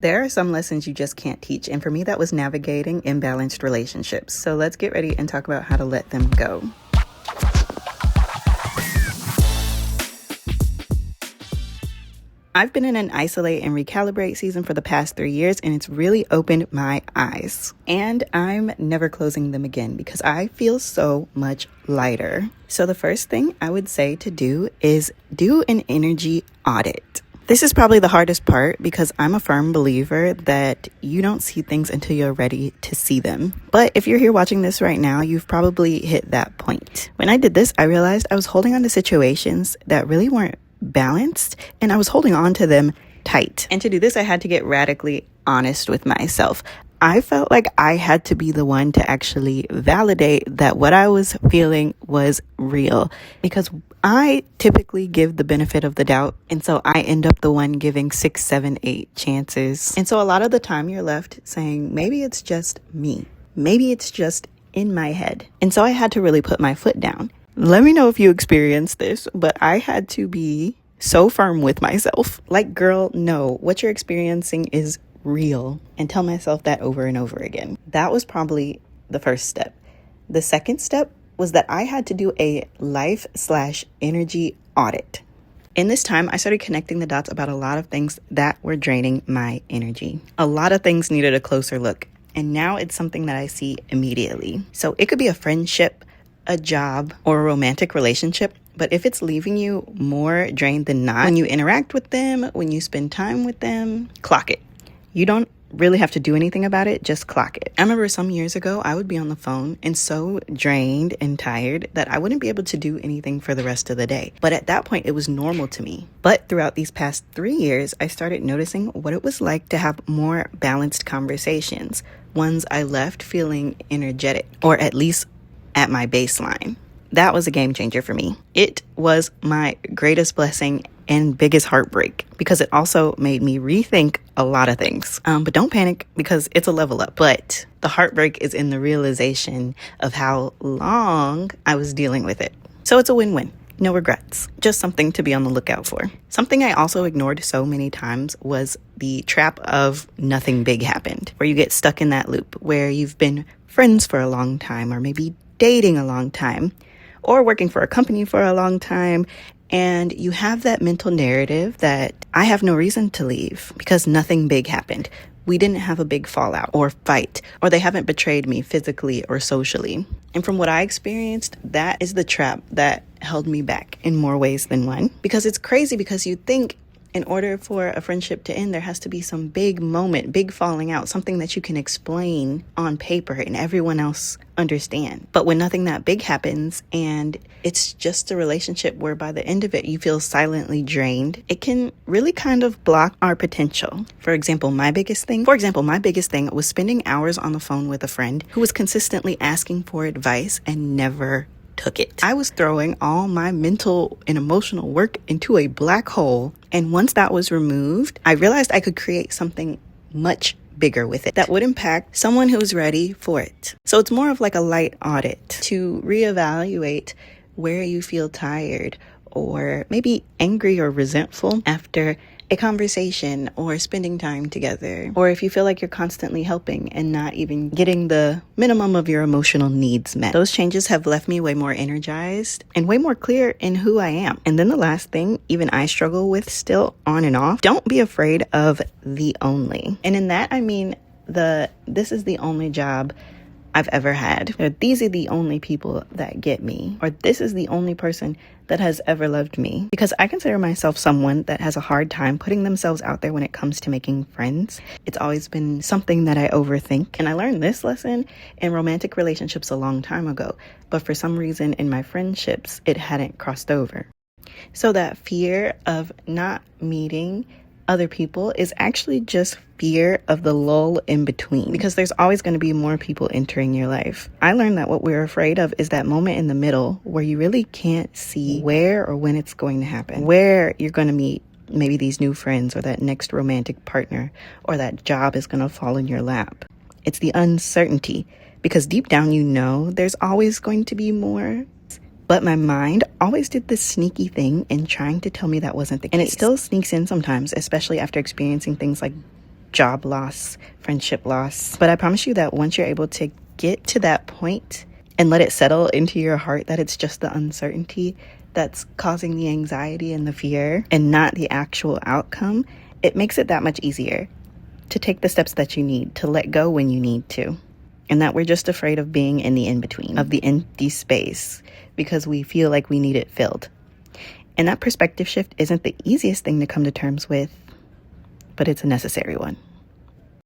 There are some lessons you just can't teach, and for me that was navigating imbalanced relationships. So let's get ready and talk about how to let them go. I've been in an isolate and recalibrate season for the past 3 years, and it's really opened my eyes. And I'm never closing them again because I feel so much lighter. So the first thing I would say to do is do an energy audit. This is probably the hardest part because I'm a firm believer that you don't see things until you're ready to see them. But if you're here watching this right now, you've probably hit that point. When I did this, I realized I was holding on to situations that really weren't balanced, and I was holding on to them tight. And to do this, I had to get radically honest with myself. I felt like I had to be the one to actually validate that what I was feeling was real, because I typically give the benefit of the doubt, and so I end up the one giving 6, 7, 8 chances. And so a lot of the time you're left saying, maybe it's just me. Maybe it's just in my head. And so I had to really put my foot down. Let me know if you experienced this, but I had to be so firm with myself. Like, girl, no, what you're experiencing is real. And tell myself that over and over again. That was probably the first step. The second step was that I had to do a life/energy audit. In this time, I started connecting the dots about a lot of things that were draining my energy. A lot of things needed a closer look. And now it's something that I see immediately. So it could be a friendship, a job, or a romantic relationship, but if it's leaving you more drained than not, when you interact with them, when you spend time with them, clock it. You don't really have to do anything about it, just clock it. I remember some years ago, I would be on the phone and so drained and tired that I wouldn't be able to do anything for the rest of the day. But at that point, it was normal to me. But throughout these past 3 years, I started noticing what it was like to have more balanced conversations, ones I left feeling energetic, or at least at my baseline. That was a game changer for me. It was my greatest blessing and biggest heartbreak because it also made me rethink a lot of things. But don't panic because it's a level up. But the heartbreak is in the realization of how long I was dealing with it. So it's a win-win. No regrets. Just something to be on the lookout for. Something I also ignored so many times was the trap of nothing big happened, where you get stuck in that loop where you've been friends for a long time, or maybe dating a long time, or working for a company for a long time, and you have that mental narrative that I have no reason to leave because nothing big happened. We didn't have a big fallout or fight, or they haven't betrayed me physically or socially. And from what I experienced, that is the trap that held me back in more ways than one. Because it's crazy because you think in order for a friendship to end, there has to be some big moment, big falling out, something that you can explain on paper and everyone else understand. But when nothing that big happens and it's just a relationship where by the end of it, you feel silently drained, it can really kind of block our potential. For example, my biggest thing was spending hours on the phone with a friend who was consistently asking for advice and never took it. I was throwing all my mental and emotional work into a black hole. And once that was removed, I realized I could create something much bigger with it that would impact someone who's ready for it. So it's more of like a light audit to reevaluate where you feel tired or maybe angry or resentful after a conversation or spending time together, or if you feel like you're constantly helping and not even getting the minimum of your emotional needs met. Those changes have left me way more energized and way more clear in who I am. And then the last thing, even I struggle with still on and off, don't be afraid of the only. And in that, I mean this is the only job I've ever had, or these are the only people that get me, or this is the only person that has ever loved me. Because I consider myself someone that has a hard time putting themselves out there when it comes to making friends. It's always been something that I overthink. And I learned this lesson in romantic relationships a long time ago. But for some reason in my friendships, it hadn't crossed over. So that fear of not meeting other people is actually just fear of the lull in between, because there's always going to be more people entering your life. I learned that what we're afraid of is that moment in the middle where you really can't see where or when it's going to happen, where you're going to meet maybe these new friends or that next romantic partner or that job is going to fall in your lap. It's the uncertainty, because deep down you know there's always going to be more. But my mind always did this sneaky thing in trying to tell me that wasn't the case. And it still sneaks in sometimes, especially after experiencing things like job loss, friendship loss. But I promise you that once you're able to get to that point and let it settle into your heart that it's just the uncertainty that's causing the anxiety and the fear and not the actual outcome, it makes it that much easier to take the steps that you need, to let go when you need to. And that we're just afraid of being in the in-between, of the empty space, because we feel like we need it filled. And that perspective shift isn't the easiest thing to come to terms with, but it's a necessary one.